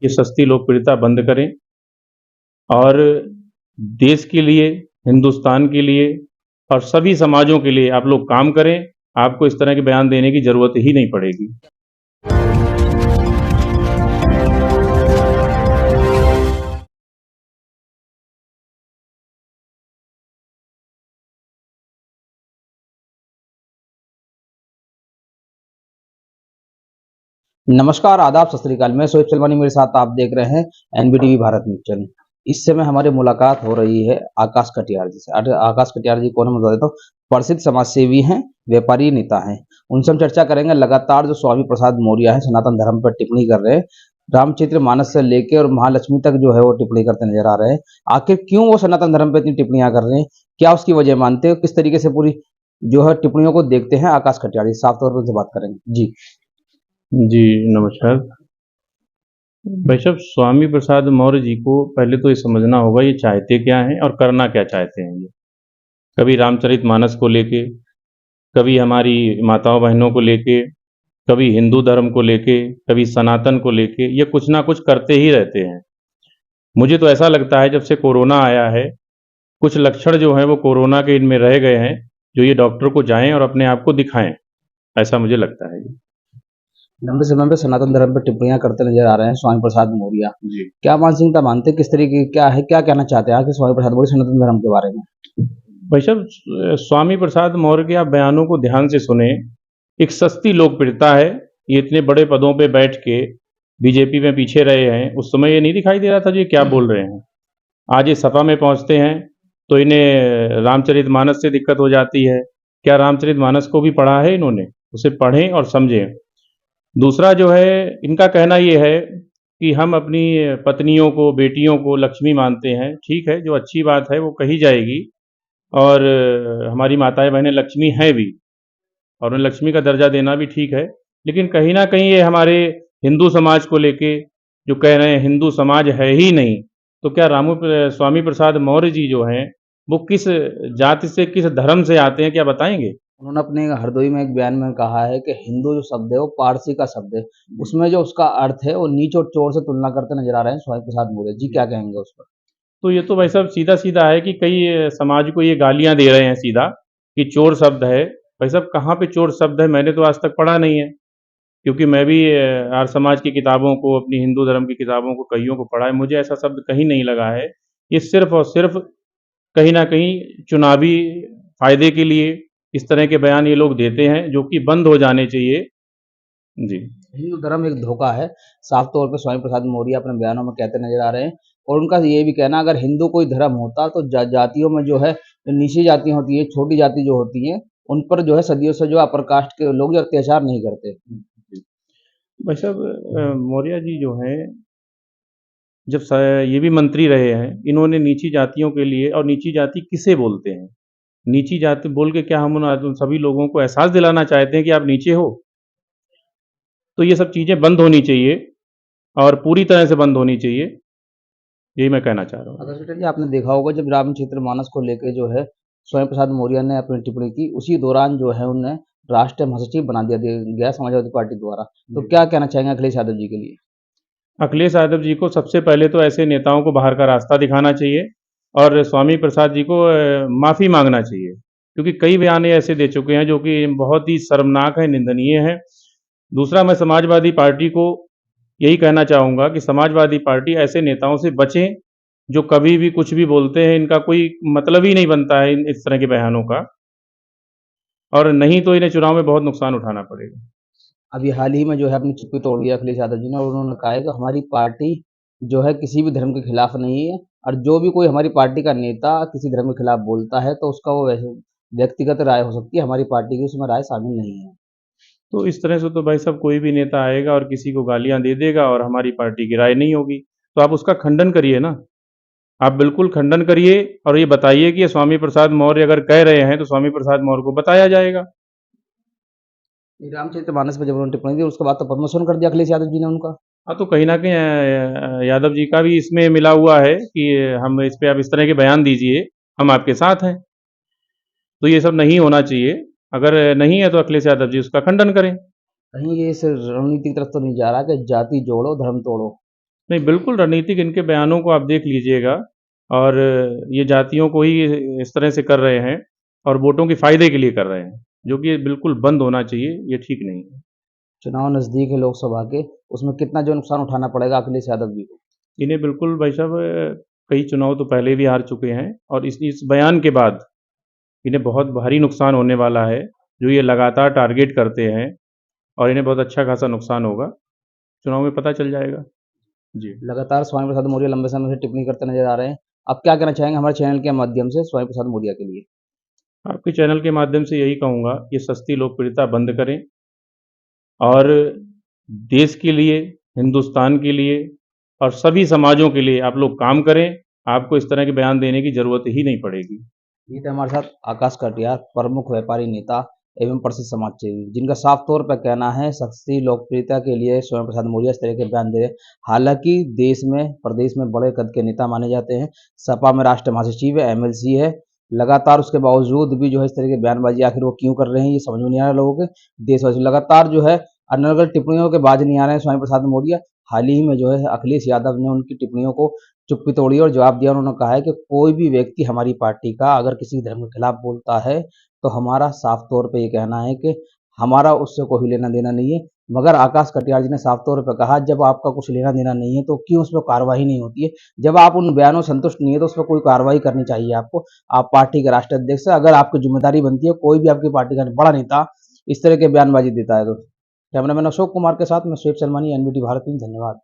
ये सस्ती लोकप्रियता बंद करें और देश के लिए, हिंदुस्तान के लिए और सभी समाजों के लिए आप लोग काम करें। आपको इस तरह के बयान देने की ज़रूरत ही नहीं पड़ेगी। नमस्कार, आदाब, सत श्री अकाल। मैं शोएब सलमानी, मेरे साथ आप देख रहे हैं एनबीटीवी भारत न्यूज़ चैनल। इस समय हमारी मुलाकात हो रही है आकाश कटियार जी से। आकाश कटियार जी कौन है मैं बता देता हूँ। प्रसिद्ध समाजसेवी हैं, व्यापारी नेता हैं। उनसे हम चर्चा करेंगे लगातार जो स्वामी प्रसाद मौर्य हैं सनातन धर्म पर टिप्पणी कर रहे हैं। रामचरितमानस से लेके और महालक्ष्मी तक जो है वो टिप्पणी करते नजर आ रहे हैं। आखिर क्यों वो सनातन धर्म पर इतनी टिप्पणियां कर रहे हैं, क्या उसकी वजह मानते हो, किस तरीके से पूरी जो है टिप्पणियों को देखते हैं, आकाश कटियार जी साफ तौर पर उनसे बात करेंगे जी। जी, नमस्कार। भाई साहब, स्वामी प्रसाद मौर्य जी को पहले तो ये समझना होगा ये चाहते क्या हैं और करना क्या चाहते हैं ये। कभी रामचरितमानस को लेके, कभी हमारी माताओं बहनों को लेके, कभी हिंदू धर्म को लेके, कभी सनातन को लेके, ये कुछ ना कुछ करते ही रहते हैं। मुझे तो ऐसा लगता है जब से कोरोना आया है, कुछ लक्षण जो हैं वो कोरोना के इनमें रह गए हैं, जो ये डॉक्टर को जाएँ और अपने आप को दिखाएँ, ऐसा मुझे लगता है। लंबे समय में सनातन धर्म पर टिप्पणियां करते नजर आ रहे हैं स्वामी प्रसाद मौर्य। जी। क्या मानसिकता मानते हैं, किस तरीके की क्या है, क्या कहना चाहते हैं आखिर स्वामी प्रसाद मौर्य सनातन धर्म के बारे में? भाई साहब, स्वामी प्रसाद मौर्य के आप बयानों को ध्यान से सुने। एक सस्ती लोकप्रियता है। ये इतने बड़े पदों पे बैठ के बीजेपी में पीछे रहे हैं, उस समय ये नहीं दिखाई दे रहा था जो ये क्या बोल रहे हैं। आज ये सपा में पहुंचते हैं तो इन्हें रामचरितमानस से दिक्कत हो जाती है। क्या रामचरितमानस को भी पढ़ा है इन्होंने? उसे पढ़ें और समझें। दूसरा जो है, इनका कहना ये है कि हम अपनी पत्नियों को, बेटियों को लक्ष्मी मानते हैं। ठीक है, जो अच्छी बात है वो कही जाएगी और हमारी माताएं बहनें लक्ष्मी हैं भी और उन्हें लक्ष्मी का दर्जा देना भी ठीक है। लेकिन कहीं ना कहीं ये हमारे हिंदू समाज को लेके जो कह रहे हैं हिंदू समाज है ही नहीं, तो क्या स्वामी प्रसाद मौर्य जी जो हैं वो किस जाति से, किस धर्म से आते हैं, क्या बताएंगे? उन्होंने अपने हरदोई में एक बयान में कहा है कि हिंदू जो शब्द है वो पारसी का शब्द है। उसमें जो उसका अर्थ है वो नीच और चोर से तुलना करते नजर आ रहे हैं स्वामी प्रसाद मौर्य जी। क्या कहेंगे उस पर? तो ये तो भाई साहब सीधा सीधा है कि कई समाज को ये गालियां दे रहे हैं सीधा कि चोर शब्द है। भाई साहब, कहाँ पे चोर शब्द है? मैंने तो आज तक पढ़ा नहीं है, क्योंकि मैं भी आर्य समाज की किताबों को, अपनी हिंदू धर्म की किताबों को, कईयों को पढ़ा है। मुझे ऐसा शब्द कहीं नहीं लगा है। ये सिर्फ और सिर्फ कहीं ना कहीं चुनावी फायदे के लिए इस तरह के बयान ये लोग देते हैं, जो कि बंद हो जाने चाहिए। जी। हिंदू धर्म एक धोखा है, साफ तौर पर स्वामी प्रसाद मौर्य अपने बयानों में कहते नजर आ रहे हैं। और उनका ये भी कहना, अगर हिंदू कोई धर्म होता तो जातियों में जो है, जो नीची जातियां होती है, छोटी जाति जो होती है, उन पर जो है सदियों से जो अपर कास्ट के लोग जो अत्याचार नहीं करते। भाई साहब, मौर्य जी जो हैं, जब ये भी मंत्री रहे हैं, इन्होंने नीची जातियों के लिए, और नीची जाति किसे बोलते हैं? नीची जाति बोल के क्या हम उन सभी लोगों को एहसास दिलाना चाहते हैं कि आप नीचे हो? तो ये सब चीज़ें बंद होनी चाहिए और पूरी तरह से बंद होनी चाहिए। यही मैं कहना चाह रहा हूँ। अगर बेटा जी आपने देखा होगा, जब रामचरितमानस को लेके जो है स्वयं प्रसाद मौर्य ने अपनी टिप्पणी की, उसी दौरान जो है उन्हें राष्ट्रीय महासचिव बना दिया गया समाजवादी पार्टी द्वारा। तो क्या कहना चाहेंगे अखिलेश यादव जी के लिए? अखिलेश यादव जी को सबसे पहले तो ऐसे नेताओं को बाहर का रास्ता दिखाना चाहिए और स्वामी प्रसाद जी को माफ़ी मांगना चाहिए, क्योंकि कई बयान ये ऐसे दे चुके हैं जो कि बहुत ही शर्मनाक है, निंदनीय है। दूसरा, मैं समाजवादी पार्टी को यही कहना चाहूँगा कि समाजवादी पार्टी ऐसे नेताओं से बचें जो कभी भी कुछ भी बोलते हैं। इनका कोई मतलब ही नहीं बनता है इस तरह के बयानों का, और नहीं तो इन्हें चुनाव में बहुत नुकसान उठाना पड़ेगा। अभी हाल ही में जो है अपनी चुप्पी तोड़ दी अखिलेश यादव जी ने, और उन्होंने कहा है कि हमारी पार्टी जो है किसी भी धर्म के खिलाफ नहीं है, और जो भी कोई हमारी पार्टी का नेता किसी धर्म के खिलाफ बोलता है तो उसका वो वैसे व्यक्तिगत राय हो सकती है, हमारी पार्टी की उसमें राय शामिल नहीं है। तो इस तरह से तो भाई साहब कोई भी नेता आएगा और किसी को गालियाँ दे देगा और हमारी पार्टी की राय नहीं होगी, तो आप उसका खंडन करिए ना। आप बिल्कुल खंडन करिए और ये बताइए कि ये स्वामी प्रसाद मौर्य अगर कह रहे हैं तो स्वामी प्रसाद मौर्य को बताया जाएगा। रामचरितमानस पे जब उन्होंने टिप्पणी दी, उसके बाद तो प्रमोशन कर दिया अखिलेश यादव जी ने उनका। हाँ, तो कहीं न कहीं यादव जी का भी इसमें मिला हुआ है कि हम इस पे आप इस तरह के बयान दीजिए, हम आपके साथ हैं। तो ये सब नहीं होना चाहिए। अगर नहीं है तो अखिलेश यादव जी उसका खंडन करें। कहीं ये इस रणनीति की तरफ तो नहीं जा रहा कि जाति जोड़ो धर्म तोड़ो? नहीं, बिल्कुल रणनीतिक इनके बयानों को आप देख लीजिएगा और ये जातियों को ही इस तरह से कर रहे हैं और वोटों के फ़ायदे के लिए कर रहे हैं, जो कि ये बिल्कुल बंद होना चाहिए, ये ठीक नहीं है। चुनाव नजदीक है लोकसभा के, उसमें कितना जो नुकसान उठाना पड़ेगा अखिलेश यादव जी को? इन्हें बिल्कुल भाई साहब कई चुनाव तो पहले भी हार चुके हैं और इस बयान के बाद इन्हें बहुत भारी नुकसान होने वाला है, जो ये लगातार टारगेट करते हैं और इन्हें बहुत अच्छा खासा नुकसान होगा। चुनाव में पता चल जाएगा। जी। लगातार स्वामी प्रसाद मौर्य लंबे समय से टिप्पणी करते नजर आ रहे हैं। आप क्या कहना चाहेंगे हमारे चैनल के माध्यम से स्वामी प्रसाद मौर्य के लिए? आपके चैनल के माध्यम से यही कहूँगा, ये सस्ती लोकप्रियता बंद करें और देश के लिए, हिंदुस्तान के लिए और सभी समाजों के लिए आप लोग काम करें, आपको इस तरह के बयान देने की ज़रूरत ही नहीं पड़ेगी। ये थे हमारे साथ आकाश कटियार, प्रमुख व्यापारी नेता एवं प्रसिद्ध समाजसेवी, जिनका साफ तौर पर कहना है सस्ती लोकप्रियता के लिए स्वामी प्रसाद मौर्य इस तरह के बयान दे रहे हैं। हालांकि देश में, प्रदेश में बड़े कद के नेता माने जाते हैं, सपा में राष्ट्रीय महासचिव है, एमएलसी है, लगातार उसके बावजूद भी जो है इस तरह की बयानबाजी आखिर वो क्यों कर रहे हैं, ये समझ में नहीं आ रहा लोगों के। देशवासी लगातार जो है अनर्गल टिप्पणियों के बाज नहीं आ रहे हैं स्वामी प्रसाद मौर्य। हाल ही में जो है अखिलेश यादव ने उनकी टिप्पणियों को चुप्पी तोड़ी और जवाब दिया। उन्होंने कहा है कि कोई भी व्यक्ति हमारी पार्टी का अगर किसी धर्म के खिलाफ बोलता है तो हमारा साफ तौर पे ये कहना है कि हमारा उससे कोई लेना देना नहीं है। मगर आकाश कटियार जी ने साफ तौर पे कहा जब आपका कुछ लेना देना नहीं है तो क्यों उस पर कार्रवाई नहीं होती है? जब आप उन बयानों से संतुष्ट नहीं है तो उस पर कोई कार्रवाई करनी चाहिए आपको। आप पार्टी के राष्ट्रीय अध्यक्ष हैं, अगर आपकी जिम्मेदारी बनती है कोई भी आपकी पार्टी का बड़ा नेता इस तरह के बयानबाजी देता है तो। कैमरामैन अशोक कुमार के साथ मैं शुएब सलमानी, एनबीटी भारत न्यूज़, धन्यवाद।